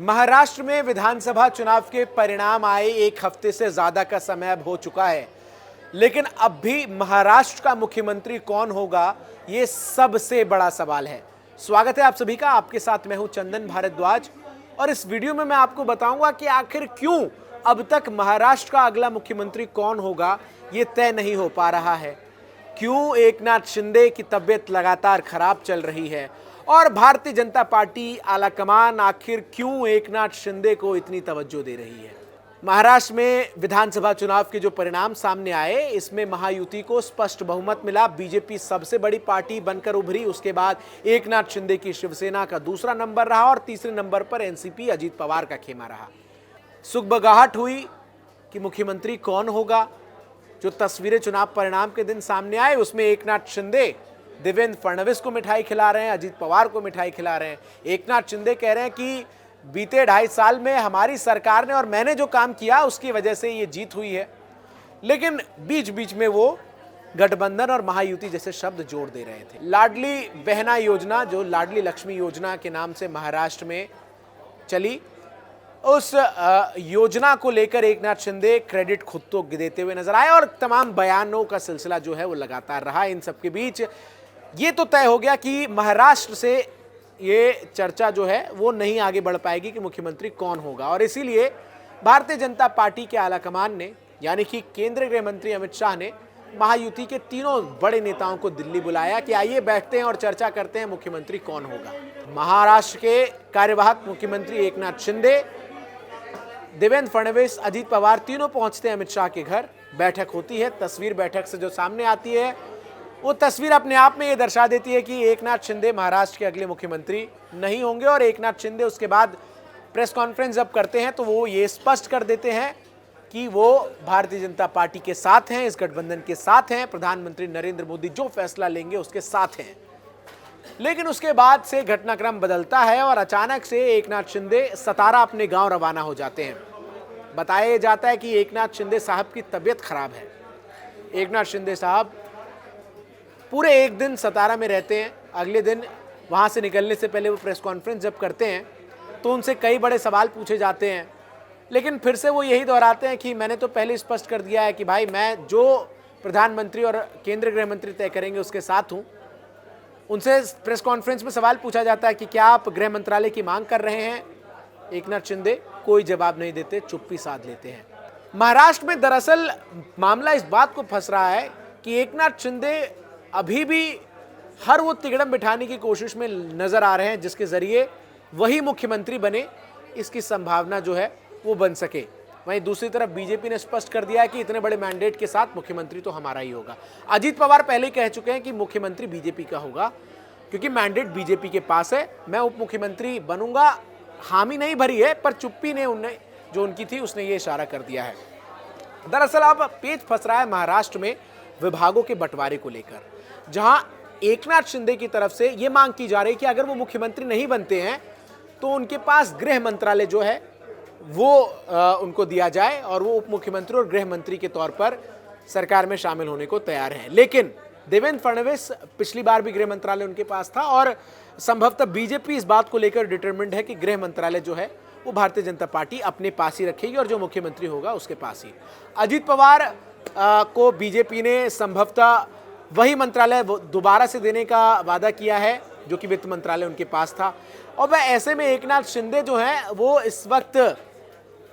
महाराष्ट्र में विधानसभा चुनाव के परिणाम आए एक हफ्ते से ज्यादा का समय अब हो चुका है, लेकिन अब भी महाराष्ट्र का मुख्यमंत्री कौन होगा, ये सबसे बड़ा सवाल है। स्वागत है आप सभी का, आपके साथ मैं हूं चंदन भारद्वाज और इस वीडियो में मैं आपको बताऊंगा कि आखिर क्यों अब तक महाराष्ट्र का अगला मुख्यमंत्री कौन होगा ये तय नहीं हो पा रहा है, क्यों एकनाथ शिंदे की तबीयत लगातार खराब चल रही है और भारतीय जनता पार्टी आलाकमान आखिर क्यों एकनाथ शिंदे को इतनी तवज्जो दे रही है। महाराष्ट्र में विधानसभा चुनाव के जो परिणाम सामने आए, इसमें महायुति को स्पष्ट बहुमत मिला। बीजेपी सबसे बड़ी पार्टी बनकर उभरी। उसके बाद एकनाथ शिंदे की शिवसेना का दूसरा नंबर रहा और तीसरे नंबर पर एनसीपी अजीत पवार का खेमा रहा। सुगबगाहट हुई कि मुख्यमंत्री कौन होगा। जो तस्वीरें चुनाव परिणाम के दिन सामने आए, उसमें एकनाथ शिंदे देवेंद्र फडणवीस को मिठाई खिला रहे हैं, अजीत पवार को मिठाई खिला रहे हैं। एकनाथ शिंदे कह रहे हैं कि बीते 2.5 साल में हमारी सरकार ने और मैंने जो काम किया उसकी वजह से ये जीत हुई है, लेकिन बीच बीच में वो गठबंधन और महायुति जैसे शब्द जोड़ दे रहे थे। लाडली बहना योजना, जो लाडली लक्ष्मी योजना के नाम से महाराष्ट्र में चली, उस योजना को लेकर एकनाथ शिंदे क्रेडिट खुद तो देते हुए नजर आए और तमाम बयानों का सिलसिला जो है वो लगातार रहा। इन सबके बीच ये तो तय हो गया कि महाराष्ट्र से ये चर्चा जो है वो नहीं आगे बढ़ पाएगी कि मुख्यमंत्री कौन होगा, और इसीलिए भारतीय जनता पार्टी के आलाकमान ने, यानी कि केंद्रीय गृह मंत्री अमित शाह ने महायुति के तीनों बड़े नेताओं को दिल्ली बुलाया कि आइए बैठते हैं और चर्चा करते हैं मुख्यमंत्री कौन होगा। महाराष्ट्र के कार्यवाहक मुख्यमंत्री एकनाथ शिंदे, देवेंद्र फडणवीस, अजीत पवार तीनों पहुंचते हैं अमित शाह के घर। बैठक होती है। तस्वीर बैठक से जो सामने आती है वो तस्वीर अपने आप में ये दर्शा देती है कि एकनाथ शिंदे महाराष्ट्र के अगले मुख्यमंत्री नहीं होंगे। और एकनाथ शिंदे उसके बाद प्रेस कॉन्फ्रेंस जब करते हैं तो वो ये स्पष्ट कर देते हैं कि वो भारतीय जनता पार्टी के साथ हैं, इस गठबंधन के साथ हैं, प्रधानमंत्री नरेंद्र मोदी जो फैसला लेंगे उसके साथ हैं। लेकिन उसके बाद से घटनाक्रम बदलता है और अचानक से एकनाथ शिंदे सतारा अपने गांव रवाना हो जाते हैं। बताया जाता है कि एकनाथ शिंदे साहब की तबीयत खराब है। एकनाथ शिंदे साहब पूरे एक दिन सतारा में रहते हैं। अगले दिन वहां से निकलने से पहले वो प्रेस कॉन्फ्रेंस जब करते हैं तो उनसे कई बड़े सवाल पूछे जाते हैं, लेकिन फिर से वो यही दोहराते हैं कि मैंने तो पहले स्पष्ट कर दिया है कि भाई मैं जो प्रधानमंत्री और केंद्रीय गृह मंत्री तय करेंगे उसके साथ हूँ। उनसे प्रेस कॉन्फ्रेंस में सवाल पूछा जाता है कि क्या आप गृह मंत्रालय की मांग कर रहे हैं। एकनाथ शिंदे कोई जवाब नहीं देते, चुप्पी साध लेते हैं। महाराष्ट्र में दरअसल मामला इस बात को फंस रहा है कि एकनाथ शिंदे अभी भी हर वो तिगड़म बिठाने की कोशिश में नजर आ रहे हैं जिसके जरिए वही मुख्यमंत्री बने, इसकी संभावना जो है वो बन सके। वहीं दूसरी तरफ बीजेपी ने स्पष्ट कर दिया है कि इतने बड़े मैंडेट के साथ मुख्यमंत्री तो हमारा ही होगा। अजीत पवार पहले ही कह चुके हैं कि मुख्यमंत्री बीजेपी का होगा क्योंकि मैंडेट बीजेपी के पास है। मैं उप मुख्यमंत्री बनूंगा, हामी नहीं भरी है, पर चुप्पी ने उन्हें जो उनकी थी उसने ये इशारा कर दिया है। दरअसल अब पेच फंस रहा है महाराष्ट्र में विभागों के बंटवारे को लेकर, जहां एकनाथ शिंदे की तरफ से यह मांग की जा रही है कि अगर वो मुख्यमंत्री नहीं बनते हैं तो उनके पास गृह मंत्रालय जो है वो उनको दिया जाए और वो उप मुख्यमंत्री और गृह मंत्री के तौर पर सरकार में शामिल होने को तैयार हैं। लेकिन देवेंद्र फडणवीस, पिछली बार भी गृह मंत्रालय उनके पास था और संभवतः बीजेपी इस बात को लेकर डिटरमिन्ड है कि गृह मंत्रालय जो है वो भारतीय जनता पार्टी अपने पास ही रखेगी और जो मुख्यमंत्री होगा उसके पास ही। अजीत पवार को बीजेपी ने संभवतः वही मंत्रालय दोबारा से देने का वादा किया है जो कि वित्त मंत्रालय उनके पास था। और वह ऐसे में एकनाथ शिंदे जो हैं वो इस वक्त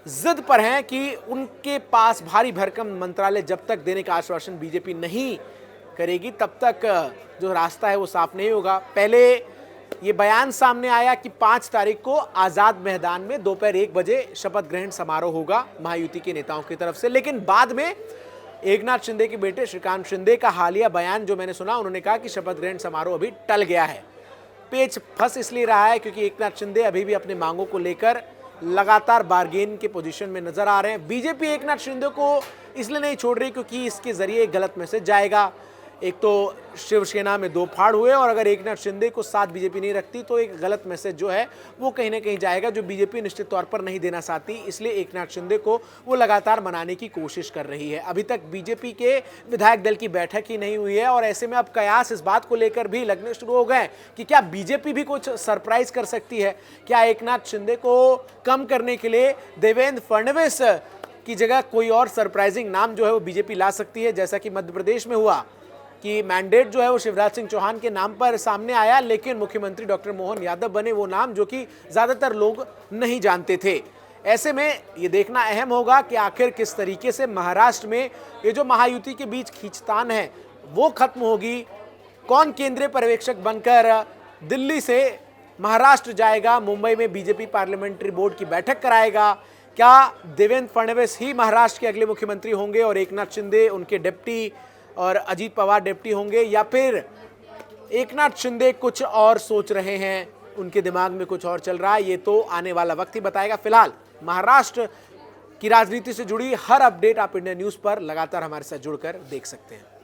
जिद पर हैं कि उनके पास भारी भरकम मंत्रालय जब तक देने का आश्वासन बीजेपी नहीं करेगी तब तक जो रास्ता है वो साफ नहीं होगा। पहले ये बयान सामने आया कि 5 तारीख को आजाद मैदान में दोपहर 1 बजे शपथ ग्रहण समारोह होगा महायुति के नेताओं की तरफ से, लेकिन बाद में एकनाथ शिंदे के बेटे श्रीकांत शिंदे का हालिया बयान जो मैंने सुना, उन्होंने कहा कि शपथ ग्रहण समारोह अभी टल गया है। पेच फंस इसलिए रहा है क्योंकि एकनाथ शिंदे अभी भी अपने मांगों को लेकर लगातार बार्गेन के पोजीशन में नजर आ रहे हैं। बीजेपी एकनाथ शिंदे को इसलिए नहीं छोड़ रही क्योंकि इसके जरिए गलत मैसेज जाएगा, एक तो शिवसेना में दो फाड़ हुए और अगर एकनाथ शिंदे को साथ बीजेपी नहीं रखती तो एक गलत मैसेज जो है वो कहीं ना कहीं जाएगा, जो बीजेपी निश्चित तौर पर नहीं देना चाहती। इसलिए एकनाथ शिंदे को वो लगातार मनाने की कोशिश कर रही है। अभी तक बीजेपी के विधायक दल की बैठक ही नहीं हुई है और ऐसे में अब कयास इस बात को लेकर भी लगने शुरू हो गए कि क्या बीजेपी भी कुछ सरप्राइज कर सकती है। क्या एकनाथ शिंदे को कम करने के लिए देवेंद्र फडणवीस की जगह कोई और सरप्राइजिंग नाम जो है वो बीजेपी ला सकती है, जैसा कि मध्य प्रदेश में हुआ कि मैंडेट जो है वो शिवराज सिंह चौहान के नाम पर सामने आया, लेकिन मुख्यमंत्री डॉक्टर मोहन यादव बने वो नाम जो कि ज्यादातर लोग नहीं जानते थे। ऐसे में ये देखना अहम होगा कि आखिर किस तरीके से महाराष्ट्र में ये जो महायुति के बीच खींचतान है वो खत्म होगी। कौन केंद्रीय पर्यवेक्षक बनकर दिल्ली से महाराष्ट्र जाएगा, मुंबई में बीजेपी पार्लियामेंट्री बोर्ड की बैठक कराएगा। क्या देवेंद्र फडणवीस ही महाराष्ट्र के अगले मुख्यमंत्री होंगे और एकनाथ शिंदे उनके डिप्टी और अजीत पवार डिप्टी होंगे, या फिर एकनाथ शिंदे कुछ और सोच रहे हैं, उनके दिमाग में कुछ और चल रहा है? ये तो आने वाला वक्त ही बताएगा। फिलहाल महाराष्ट्र की राजनीति से जुड़ी हर अपडेट आप इंडिया न्यूज़ पर लगातार हमारे साथ जुड़कर देख सकते हैं।